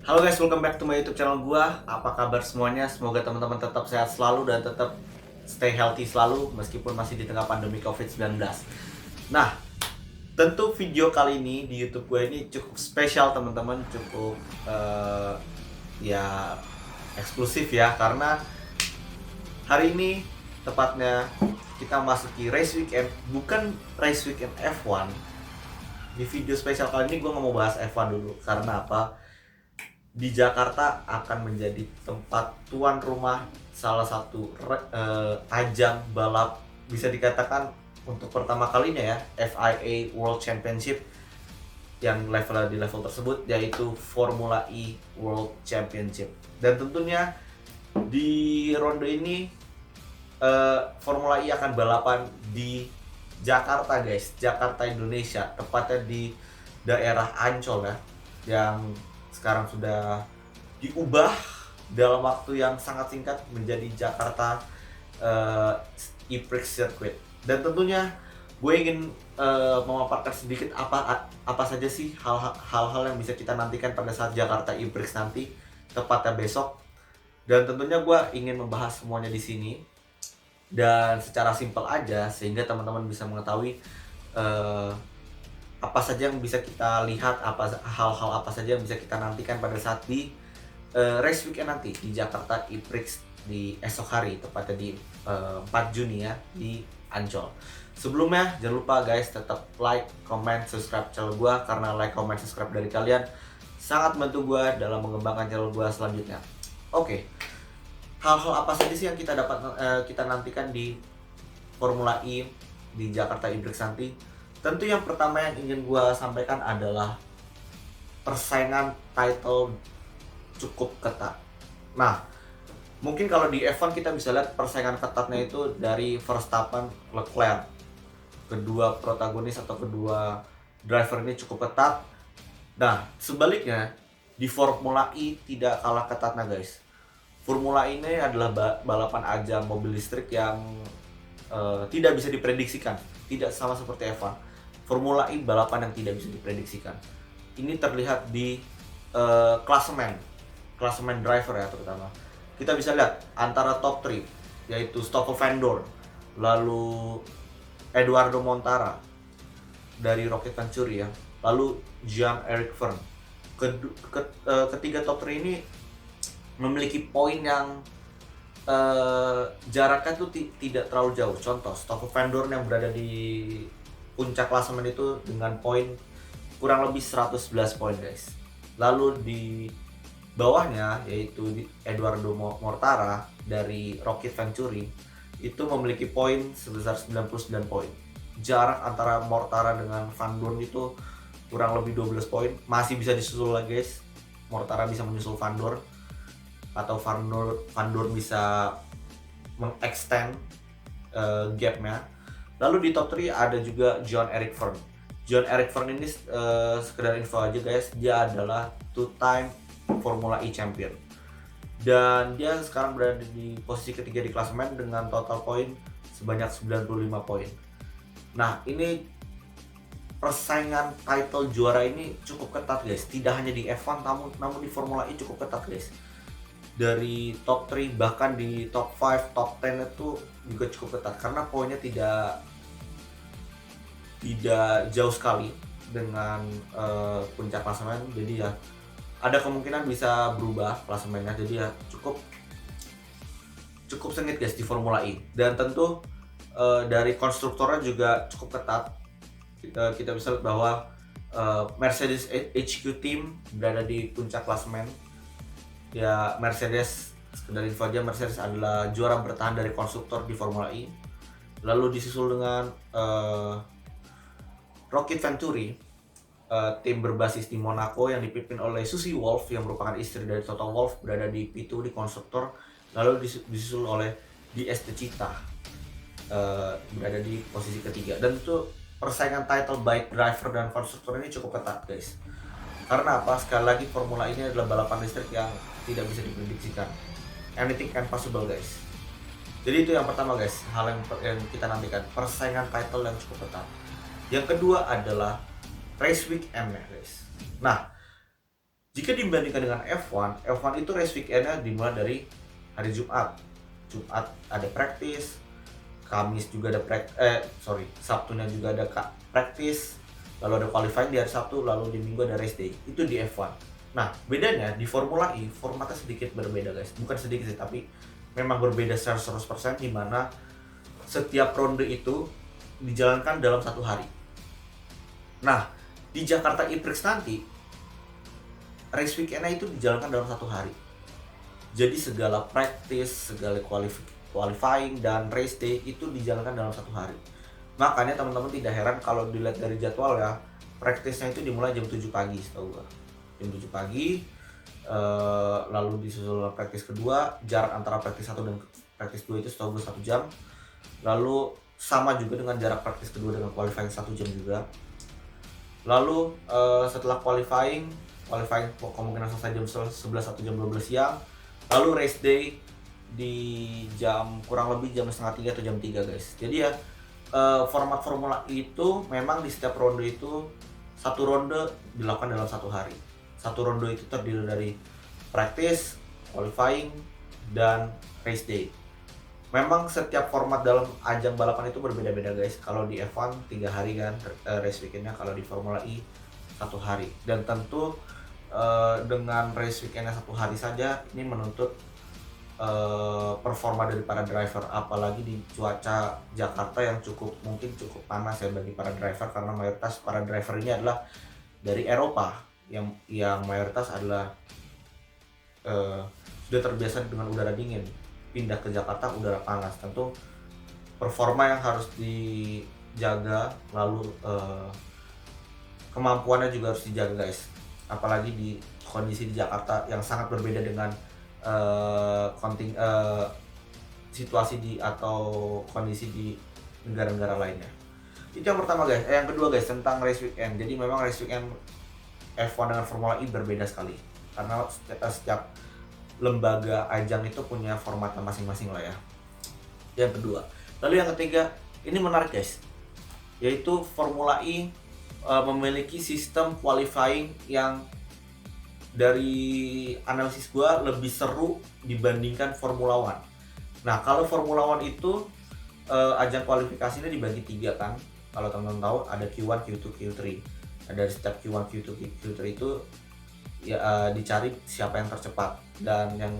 Halo guys, welcome back to my YouTube channel gua. Apa kabar semuanya? Semoga teman-teman tetap sehat selalu dan tetap stay healthy selalu meskipun masih di tengah pandemi COVID-19. Nah, tentu video kali ini di YouTube gue ini cukup spesial teman-teman, cukup ya eksklusif ya karena hari ini tepatnya kita masuki race weekend, bukan race weekend F1. Di video spesial kali ini gue nggak mau bahas F1 dulu karena apa? Di Jakarta akan menjadi tempat tuan rumah salah satu ajang balap bisa dikatakan untuk pertama kalinya ya, FIA World Championship yang di level tersebut yaitu Formula E World Championship. Dan tentunya di ronde ini Formula E akan balapan di Jakarta guys, Jakarta Indonesia, tepatnya di daerah Ancol ya, yang sekarang sudah diubah dalam waktu yang sangat singkat menjadi Jakarta E-Prix Circuit. Dan tentunya gue ingin memaparkan sedikit apa saja sih hal-hal yang bisa kita nantikan pada saat Jakarta E-Prix nanti, tepatnya besok. Dan tentunya gue ingin membahas semuanya di sini dan secara simpel aja sehingga teman-teman bisa mengetahui apa saja yang bisa kita lihat, hal-hal apa saja yang bisa kita nantikan pada saat di race weekend nanti di Jakarta E-Prix di esok hari, tepatnya di 4 Juni ya, di Ancol. Sebelumnya jangan lupa guys, tetap like, comment, subscribe channel gua karena like, comment, subscribe dari kalian sangat membantu gua dalam mengembangkan channel gua selanjutnya. Oke. Hal-hal apa saja sih yang kita nantikan di Formula E di Jakarta E-Prix nanti? Tentu yang pertama yang ingin gue sampaikan adalah persaingan title cukup ketat. Nah, mungkin kalau di F1 kita bisa lihat persaingan ketatnya itu dari Verstappen, Leclerc. Kedua protagonis atau kedua driver ini cukup ketat. Nah, sebaliknya di Formula E tidak kalah ketatnya guys. Formula E ini adalah balapan ajang mobil listrik yang tidak bisa diprediksikan, tidak sama seperti F1. Formula E balapan yang tidak bisa diprediksikan. Ini terlihat di klasemen driver ya terutama. Kita bisa lihat antara top 3 yaitu Stoffel Vandoorne, lalu Eduardo Montara dari Rocket Venturi ya, lalu Jean-Eric Vergne. Ketiga top 3 ini memiliki poin yang jaraknya tuh tidak terlalu jauh. Contoh, Stoffel Vandoorne yang berada di puncak klasemen itu dengan poin kurang lebih 111 poin guys. Lalu di bawahnya yaitu Eduardo Mortara dari Rocket Venturi itu memiliki poin sebesar 99 poin. Jarak antara Mortara dengan Vandoorne itu kurang lebih 12 poin. Masih bisa disusul lagi guys. Mortara bisa menyusul Vandoorne atau Vandoorne bisa mengextend gapnya. Lalu di top 3 ada juga Jean-Eric Vergne. Jean-Eric Vergne ini sekedar info aja guys, dia adalah two-time Formula E champion. Dan dia sekarang berada di posisi ketiga di klasemen dengan total poin sebanyak 95 poin. Nah, ini persaingan title juara ini cukup ketat guys. Tidak hanya di F1 namun di Formula E cukup ketat guys. Dari top 3 bahkan di top 5, top 10 itu juga cukup ketat karena poinnya tidak jauh sekali dengan puncak klasemen. Jadi ya ada kemungkinan bisa berubah klasemennya, jadi ya cukup sengit guys di Formula E. Dan tentu dari konstruktornya juga cukup ketat. Kita bisa lihat bahwa Mercedes HQ Team berada di puncak klasemen. Ya, Mercedes, sekedar info aja, Mercedes adalah juara bertahan dari konstruktor di Formula E. Lalu disusul dengan Rocket Venturi, tim berbasis di Monaco yang dipimpin oleh Susie Wolff yang merupakan istri dari Toto Wolff, berada di P2 di konstruktor. Lalu disusul oleh DS Techeetah, berada di posisi ketiga. Dan itu persaingan title baik driver dan konstruktor ini cukup ketat guys. Karena apa? Sekali lagi Formula ini adalah balapan listrik yang tidak bisa diprediksikan. Anything can possible guys. Jadi itu yang pertama guys, hal yang kita nantikan, persaingan title yang cukup ketat. Yang kedua adalah race weekend guys. Nah, Jika dibandingkan dengan F1 itu race weekend-nya dimulai dari hari Jumat. Jumat ada practice, Kamis juga ada Sabtunya juga ada practice, lalu ada qualifying di hari Sabtu, lalu di Minggu ada race day. Itu di F1. Nah, bedanya di Formula E formatnya sedikit berbeda, guys. Bukan sedikit sih, tapi memang berbeda secara 100% di mana setiap ronde itu dijalankan dalam satu hari. Nah, di Jakarta E-Prix nanti race weekend-nya itu dijalankan dalam satu hari. Jadi segala practice, segala qualifying dan race day itu dijalankan dalam satu hari. Makanya teman-teman tidak heran kalau dilihat dari jadwal ya, practice-nya itu dimulai jam 7 pagi setahu gua. Jam 7 pagi, lalu disusul practice kedua, jarak antara practice 1 dan practice 2 itu setahu gua 1 jam. Lalu sama juga dengan jarak practice kedua dengan qualifying 1 jam juga. Lalu setelah qualifying kemungkinan selesai jam 11 atau jam 12 siang. Lalu race day di jam kurang lebih jam setengah 3 atau jam 3, guys. Jadi ya format Formula E itu memang di setiap ronde itu satu ronde dilakukan dalam satu hari. Satu ronde itu terdiri dari practice, qualifying, dan race day. Memang setiap format dalam ajang balapan itu berbeda-beda, guys. Kalau di F1 3 hari kan race weekendnya, kalau di Formula E 1 hari. Dan tentu dengan race weekendnya 1 hari saja ini menuntut performa dari para driver, apalagi di cuaca Jakarta yang mungkin cukup panas ya bagi para driver, karena mayoritas para driver ini adalah dari Eropa yang mayoritas adalah sudah terbiasa dengan udara dingin, pindah ke Jakarta udara panas. Tentu performa yang harus dijaga, lalu kemampuannya juga harus dijaga, guys. Apalagi di kondisi di Jakarta yang sangat berbeda dengan situasi atau kondisi di negara-negara lainnya. Itu yang pertama, guys. Yang kedua, guys, tentang race weekend. Jadi memang race weekend F1 dengan Formula E berbeda sekali, karena setiap lembaga ajang itu punya formatnya masing-masing lah ya. Yang kedua. Lalu yang ketiga, ini menarik, guys, yaitu Formula E memiliki sistem qualifying yang dari analisis gua lebih seru dibandingkan Formula One. Nah, kalau Formula One itu ajang kualifikasinya dibagi 3 kan. Kalau teman-teman tahu ada Q1, Q2, Q3. Nah, dari setiap Q1, Q2, Q3 itu ya dicari siapa yang tercepat, dan yang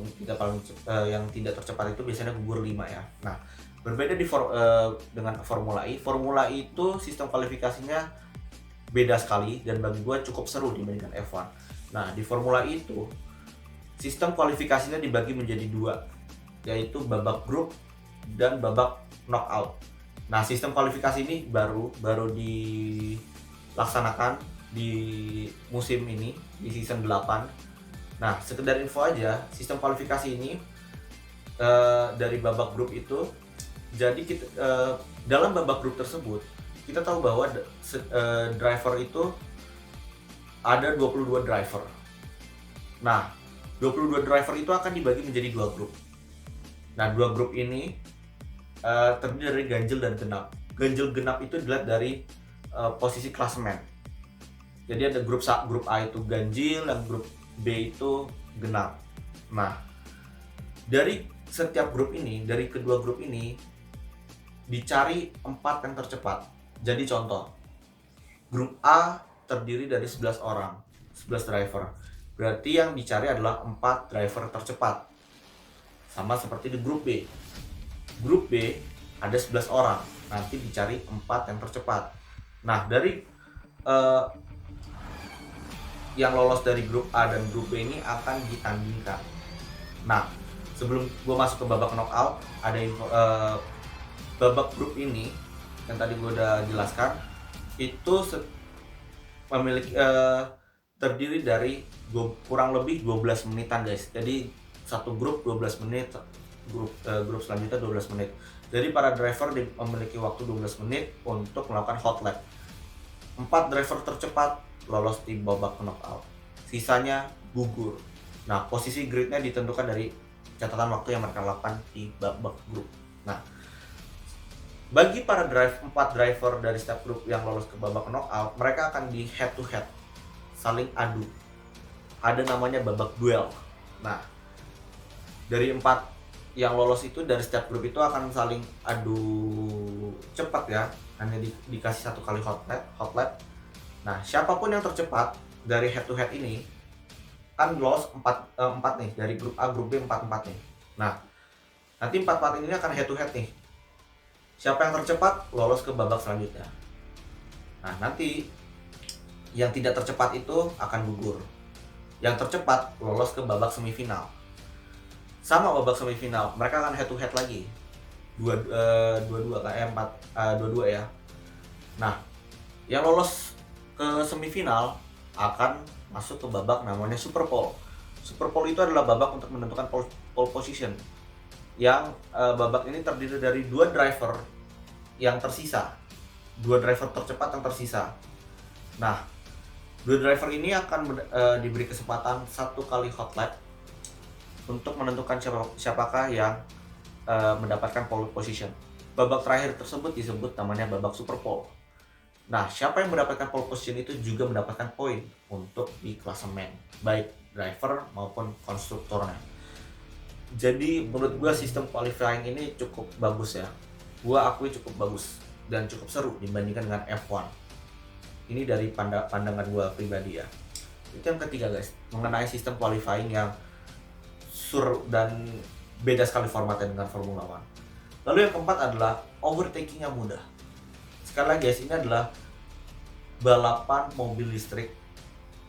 tidak tercepat itu biasanya gugur 5 ya. Nah, berbeda dengan Formula E. Formula E itu sistem kualifikasinya beda sekali dan bagi gua cukup seru dibandingkan F1. Nah, di Formula E itu sistem kualifikasinya dibagi menjadi 2, yaitu babak grup dan babak knockout. Nah, sistem kualifikasi ini baru dilaksanakan di musim ini, di season 8. Nah, sekedar info aja, sistem kualifikasi ini dari babak grup itu, jadi kita dalam babak grup tersebut kita tahu bahwa driver itu ada 22 driver. Nah, 22 driver itu akan dibagi menjadi 2 grup. Nah, 2 grup ini terdiri dari ganjil dan genap. Ganjil genap itu dilihat dari posisi klasemen. Jadi ada grup A itu ganjil dan grup B itu genap. Nah, dari setiap grup ini, dari kedua grup ini dicari 4 yang tercepat. Jadi contoh, grup A terdiri dari 11 orang, 11 driver. Berarti yang dicari adalah 4 driver tercepat. Sama seperti di grup B. Grup B ada 11 orang, nanti dicari 4 yang tercepat. Nah, dari yang lolos dari grup A dan grup B ini akan ditandingkan. Nah, sebelum gue masuk ke babak knockout, ada babak grup ini yang tadi gue udah jelaskan, itu memiliki terdiri dari kurang lebih 12 menitan, guys. Jadi satu grup 12 menit, grup selanjutnya 12 menit. Jadi para driver memiliki waktu 12 menit untuk melakukan hot lap. 4 driver tercepat lolos di babak knockout. Sisanya gugur. Nah, posisi gridnya ditentukan dari catatan waktu yang mereka lakukan di babak grup. Nah, bagi para 4 driver dari setiap grup yang lolos ke babak knockout, mereka akan di head to head, saling adu. ada namanya babak duel. Nah, dari 4 yang lolos itu dari setiap grup itu akan saling adu cepat ya, hanya dikasih 1 kali hot lap. Nah, siapapun yang tercepat dari head to head ini kan lolos 4 nih dari grup A, grup B 4 nih. Nah, nanti 4 ini akan head to head nih. Siapa yang tercepat lolos ke babak selanjutnya. Nah, nanti yang tidak tercepat itu akan gugur. Yang tercepat lolos ke babak semifinal. Sama babak semifinal, mereka akan head to head lagi. Dua-dua kayak 2-2 ya. Nah, yang lolos ke semifinal akan masuk ke babak namanya Super Pole. Super Pole itu adalah babak untuk menentukan pole position. Yang babak ini terdiri dari 2 driver yang tersisa. 2 driver tercepat yang tersisa. Nah, 2 driver ini akan diberi kesempatan 1 kali hot lap untuk menentukan siapakah yang mendapatkan pole position. Babak terakhir tersebut disebut namanya babak Super Pole. Nah, siapa yang mendapatkan pole position itu juga mendapatkan poin untuk di klasemen, baik driver maupun konstruktornya. Jadi menurut gua sistem qualifying ini cukup bagus ya. Gua akui cukup bagus dan cukup seru dibandingkan dengan F1. Ini dari pandangan gua pribadi ya. Itu yang ketiga guys, mengenai sistem qualifying yang dan beda sekali formatnya dengan Formula One. Lalu yang keempat adalah overtaking yang mudah. Sekali lagi guys, ini adalah balapan mobil listrik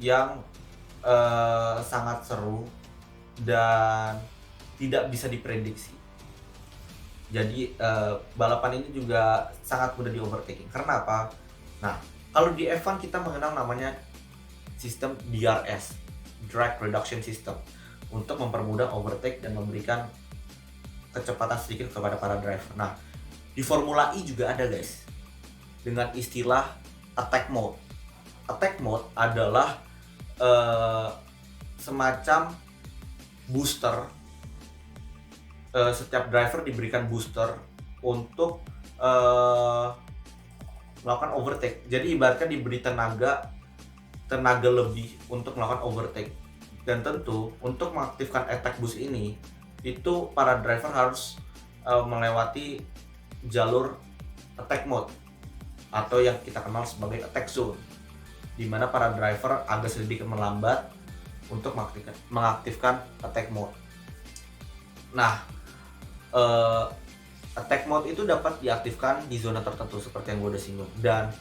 yang sangat seru dan tidak bisa diprediksi. Jadi balapan ini juga sangat mudah di overtaking. Karena apa? Nah, kalau di F1 kita mengenal namanya sistem DRS, Drag Reduction System, untuk mempermudah overtake dan memberikan kecepatan sedikit kepada para driver. Nah, di Formula E juga ada guys, dengan istilah attack mode. Attack mode adalah semacam booster. Setiap driver diberikan booster untuk melakukan overtake. Jadi ibaratnya diberi tenaga lebih untuk melakukan overtake. Dan tentu untuk mengaktifkan attack boost ini, itu para driver harus melewati jalur attack mode atau yang kita kenal sebagai attack zone, di mana para driver agak sedikit melambat untuk mengaktifkan attack mode. Nah, attack mode itu dapat diaktifkan di zona tertentu seperti yang gue udah singgung. Dan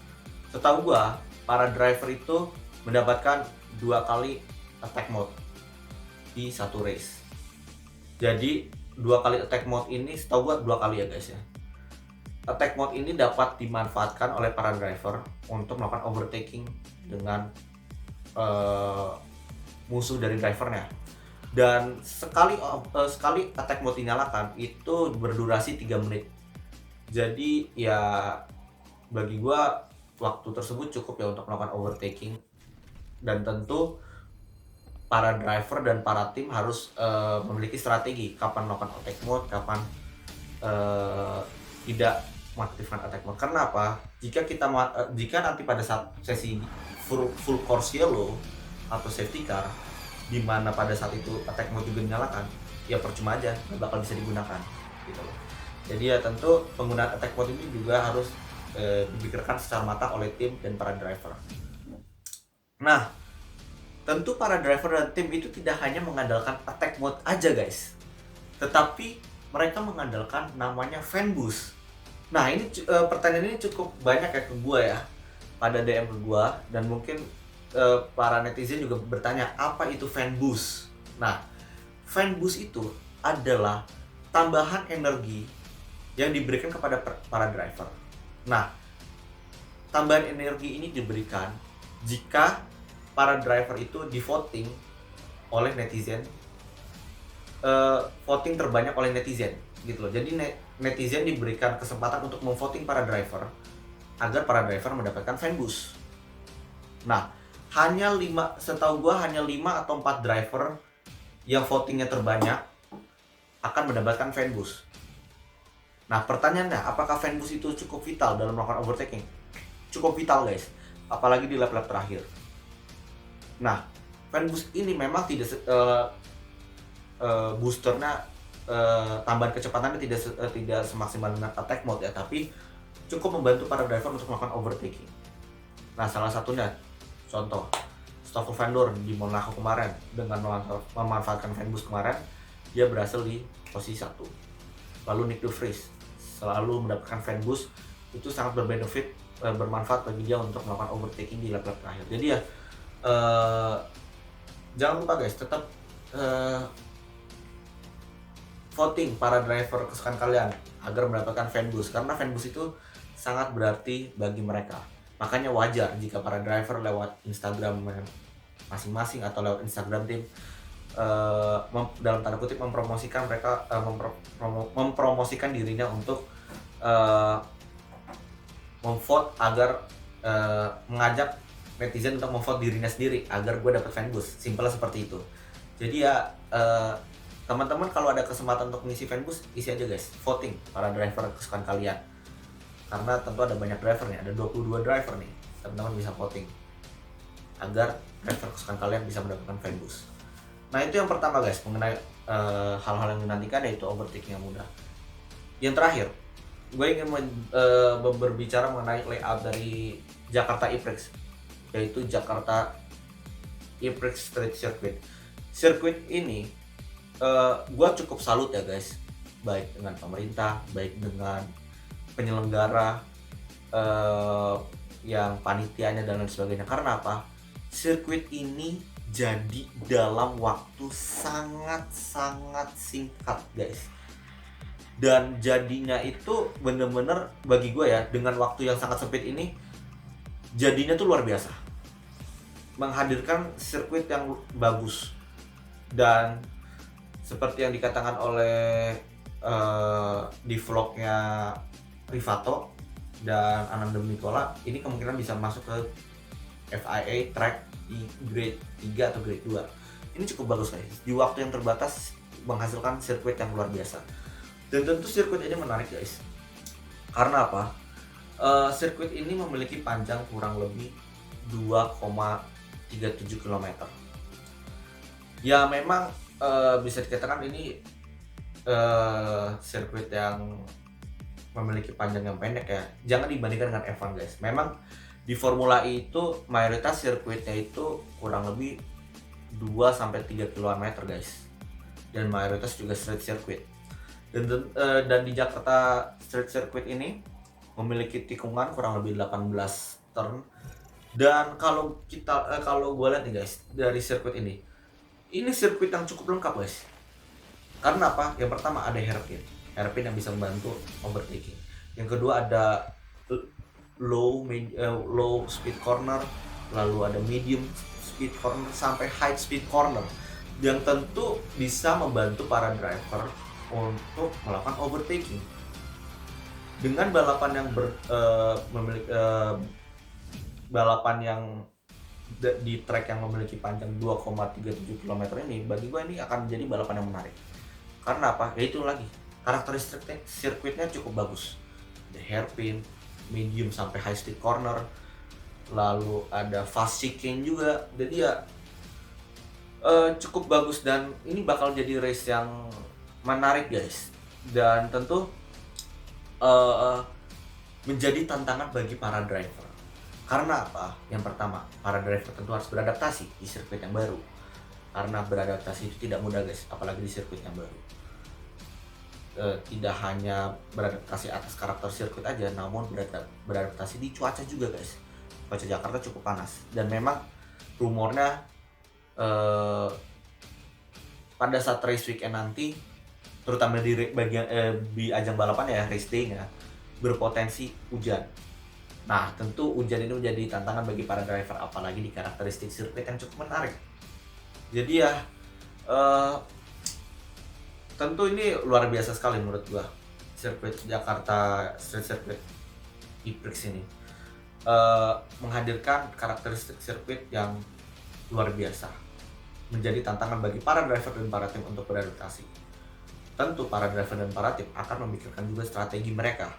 setahu gue, para driver itu mendapatkan 2 kali attack mode di satu race. Jadi 2 kali attack mode ini setahu gue 2 kali ya guys ya. Attack mode ini dapat dimanfaatkan oleh para driver untuk melakukan overtaking dengan musuh dari drivernya. Dan sekali attack mode dinyalakan itu berdurasi 3 menit. Jadi ya bagi gua waktu tersebut cukup ya untuk melakukan overtaking. Dan tentu para driver dan para tim harus memiliki strategi kapan melakukan attack mode, kapan tidak mengaktifkan attack mode. Karena apa? Jika nanti pada saat sesi full course yellow atau safety car, di mana pada saat itu attack mode juga dinyalakan, ya percuma aja, nggak bakal bisa digunakan gitu loh. Jadi ya tentu penggunaan attack mode ini juga harus dipikirkan secara matang oleh tim dan para driver. Nah, tentu para driver dan tim itu tidak hanya mengandalkan attack mode aja guys, tetapi mereka mengandalkan namanya fan boost. Nah ini pertanyaan ini cukup banyak ya ke gua ya, pada DM ke gua, dan mungkin para netizen juga bertanya apa itu fan boost. Nah, fan boost itu adalah tambahan energi yang diberikan kepada para driver. Nah, tambahan energi ini diberikan jika para driver itu di voting oleh netizen, voting terbanyak oleh netizen gitu loh. Jadi netizen diberikan kesempatan untuk memvoting para driver agar para driver mendapatkan fan boost. Nah, setahu gua hanya 5 atau 4 driver yang votingnya terbanyak akan mendapatkan fan boost. Nah, pertanyaannya, apakah fan boost itu cukup vital dalam melakukan overtaking? Cukup vital guys, apalagi di lap-lap terakhir. Nah, Fanboost ini memang tidak boosternya, tambahan kecepatannya tidak semaksimal dengan attack mode ya, tapi cukup membantu para driver untuk melakukan overtaking. Nah, salah satunya contoh Stoffel Vandoorne di Monaco kemarin dengan memanfaatkan fanboost kemarin, dia berhasil di posisi 1. Lalu Nick de Vries selalu mendapatkan fanboost, itu sangat bermanfaat bagi dia untuk melakukan overtaking di lap-lap terakhir. Jadi ya, jangan lupa guys, tetap voting para driver kesukaan kalian agar mendapatkan fanboost, karena fanboost itu sangat berarti bagi mereka. Makanya wajar jika para driver lewat Instagram masing-masing atau lewat Instagram tim dalam tanda kutip mempromosikan mereka, mempromosikan dirinya untuk memvote agar mengajak netizen untuk memvote dirinya sendiri agar gue dapat fanboost. Simpelnya seperti itu. Jadi ya, teman-teman kalau ada kesempatan untuk mengisi fanboost, isi aja guys, voting para driver kesukaan kalian. Karena tentu ada banyak driver nih, ada 22 driver nih. Teman-teman bisa voting agar driver kesukaan kalian bisa mendapatkan fanboost. Nah, itu yang pertama guys, mengenai hal-hal yang dinantikan, yaitu overtaking yang mudah. Yang terakhir, gue ingin berbicara mengenai layout dari Jakarta E-Prix, yaitu Jakarta E-Prix Street Circuit. Sirkuit ini gue cukup salut ya guys, baik dengan pemerintah, baik dengan penyelenggara, yang panitianya dan lain sebagainya. Karena apa? Sirkuit ini jadi dalam waktu sangat-sangat singkat guys, dan jadinya itu bener-bener bagi gue ya, dengan waktu yang sangat sempit ini jadinya tuh luar biasa, menghadirkan sirkuit yang bagus. Dan seperti yang dikatakan oleh di vlognya Rivato dan Ananda Nicola, ini kemungkinan bisa masuk ke FIA track di grade 3 atau grade 2. Ini cukup bagus guys, di waktu yang terbatas menghasilkan sirkuit yang luar biasa. Dan tentu sirkuit ini menarik guys, karena apa? Sirkuit ini memiliki panjang kurang lebih 2,37 km. Ya memang bisa dikatakan ini sirkuit yang memiliki panjang yang pendek ya. Jangan dibandingkan dengan F1 guys. Memang di Formula E itu mayoritas sirkuitnya itu kurang lebih 2-3 km guys. Dan mayoritas juga street circuit. Dan di Jakarta Street Circuit ini memiliki tikungan kurang lebih 18 turn. Dan kalau gue lihat nih guys, dari sirkuit ini sirkuit yang cukup lengkap guys. Karena apa? Yang pertama ada hairpin yang bisa membantu overtaking. Yang kedua ada low speed corner, lalu ada medium speed corner sampai high speed corner, yang tentu bisa membantu para driver untuk melakukan overtaking. Dengan balapan yang balapan yang di track yang memiliki panjang 2,37 km ini, bagi gue ini akan menjadi balapan yang menarik. Karena apa? Yaitu lagi, karakteristik sirkuitnya cukup bagus. Ada hairpin, medium sampai high speed corner, lalu ada fast chicane juga. Jadi ya cukup bagus, dan ini bakal jadi race yang menarik guys. Dan tentu menjadi tantangan bagi para driver. Karena apa? Yang pertama, para driver tentu harus beradaptasi di sirkuit yang baru. Karena beradaptasi itu tidak mudah guys, apalagi di sirkuit yang baru. Tidak hanya beradaptasi atas karakter sirkuit aja, namun beradaptasi di cuaca juga guys. Cuaca Jakarta cukup panas, dan memang rumornya pada saat race weekend nanti, terutama di ajang balapan ya, race day-nya, berpotensi hujan. Nah, tentu hujan ini menjadi tantangan bagi para driver, apalagi di karakteristik sirkuit yang cukup menarik. Jadi ya, tentu ini luar biasa sekali menurut gua, sirkuit Jakarta Street Circuit E-Prix ini menghadirkan karakteristik sirkuit yang luar biasa, menjadi tantangan bagi para driver dan para tim untuk beradaptasi. Tentu para driver dan para tim akan memikirkan juga strategi mereka,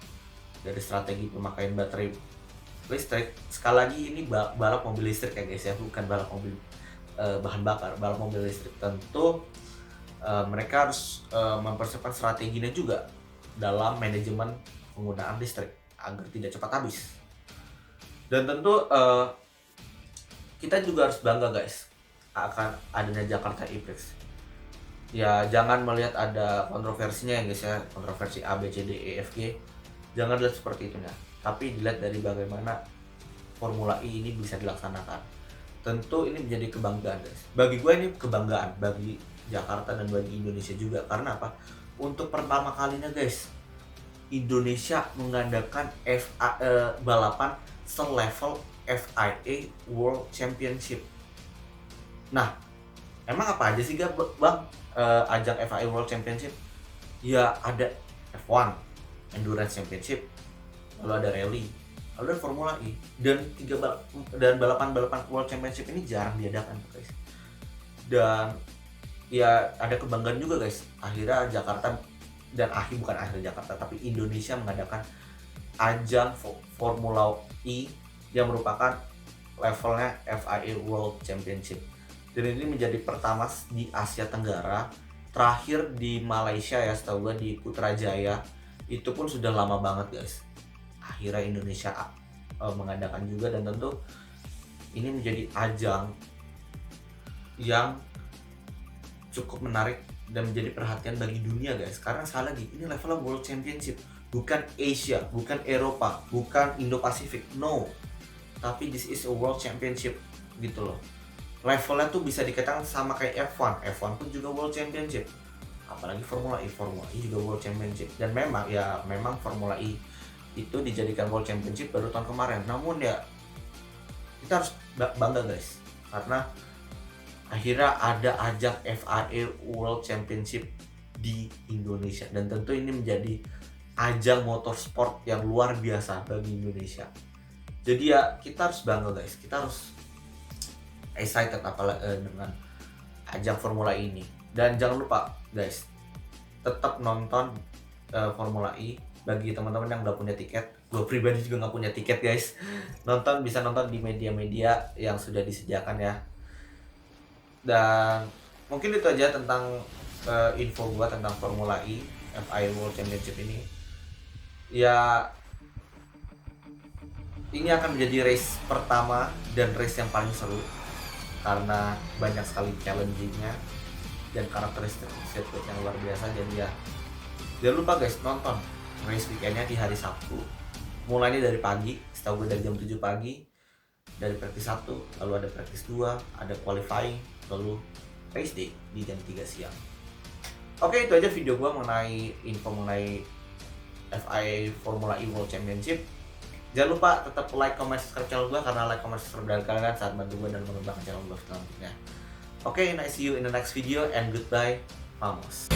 dari strategi pemakaian baterai listrik. Sekali lagi, ini balap mobil listrik ya guys ya, bukan balap mobil bahan bakar, balap mobil listrik. Tentu mereka harus mempersiapkan strateginya juga dalam manajemen penggunaan listrik agar tidak cepat habis. Dan tentu kita juga harus bangga guys akan adanya Jakarta E-Prix. Ya jangan melihat ada kontroversinya ya guys ya, kontroversi A, B, C, D, E, F, G. Jangan lihat seperti itu ya, tapi dilihat dari bagaimana Formula E ini bisa dilaksanakan. Tentu ini menjadi kebanggaan guys. Bagi gue ini kebanggaan, bagi Jakarta dan bagi Indonesia juga. Karena apa? Untuk pertama kalinya guys, Indonesia mengadakan balapan selevel FIA World Championship. Nah, emang apa aja sih bang ajang FIA World Championship? Ya ada F1 Endurance Championship, lalu ada rally, lalu ada Formula E, dan balapan-balapan World Championship ini jarang diadakan guys. Dan ya ada kebanggaan juga guys, akhirnya Jakarta dan bukan akhirnya Jakarta tapi Indonesia mengadakan ajang Formula E yang merupakan levelnya FIA World Championship. Dan ini menjadi pertama di Asia Tenggara, terakhir di Malaysia ya, setahu gue di Putrajaya. Itu pun sudah lama banget guys. Akhirnya Indonesia mengadakan juga, dan tentu ini menjadi ajang yang cukup menarik dan menjadi perhatian bagi dunia guys. Karena sekali lagi ini levelnya World Championship, bukan Asia, bukan Eropa, bukan Indo-Pasifik, no. Tapi this is a World Championship gitu loh. Levelnya tuh bisa dikatakan sama kayak F1. F1 pun juga World Championship. Apalagi Formula E juga World Championship. Dan memang Formula E itu dijadikan World Championship baru tahun kemarin. Namun ya kita harus bangga guys, karena akhirnya ada ajang FIA World Championship di Indonesia. Dan tentu ini menjadi ajang motorsport yang luar biasa bagi Indonesia. Jadi ya kita harus bangga guys, kita harus excited dengan ajang Formula E ini. Dan jangan lupa guys, tetap nonton Formula E. Bagi teman-teman yang udah punya tiket, gue pribadi juga nggak punya tiket guys, bisa nonton di media-media yang sudah disediakan ya. Dan mungkin itu aja tentang info gue tentang Formula E FIA World Championship ini. Ya ini akan menjadi race pertama dan race yang paling seru karena banyak sekali challengingnya dan karakteristik sirkuit yang luar biasa. Jadi ya jangan lupa guys, nonton race weekendnya di hari Sabtu, mulainya dari pagi, setahu gue dari jam 7 pagi, dari practice 1, lalu ada practice 2, ada qualifying, lalu race day di jam 3 siang. Oke, itu aja video gue mengenai info mengenai FIA Formula E World Championship. Jangan lupa tetap like, comment, subscribe channel gue, karena like, comment, subscribe dari kalian saat bantu gue dan mengembangkan channel gue selanjutnya. Oke, see you in the next video and goodbye, vamos.